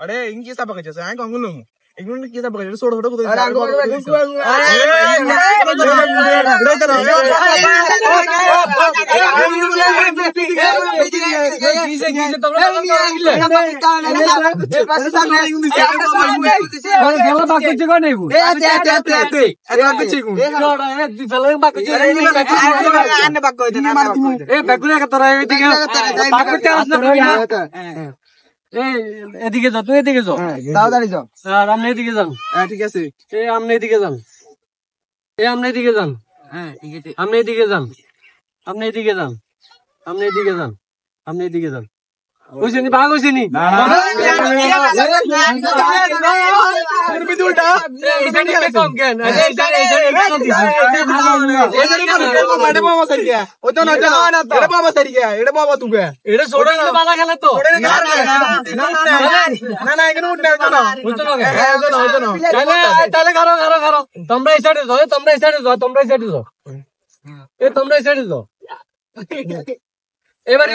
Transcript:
আরে ইনকি সাবা কাছে আমি কম গুলো এগুলো কি সাবা কাছে ছোট ছোট কোথায় আরে আঙ্গুল এদিকে যাও তুই এদিকে যাও তাড়াতাড়ি যাও আর আপনি এদিকে যান ঠিক আছে এই আপনি এদিকে যান এই আপনি এদিকে যান আপনি এদিকে যান আপনি এদিকে যান আপনি এদিকে যান আপনি এদিকে যান বুঝছেন ভাগ হয়েছেনি এটা ছোট বালা খেলে তো তাহলে খারো খারো খারো তোমরা এই সাইডে যাও তোমরা এই সাইডে যাও তোমরা এই সাইডে যাও এ তোমরা এই সাইডে যাও এবারে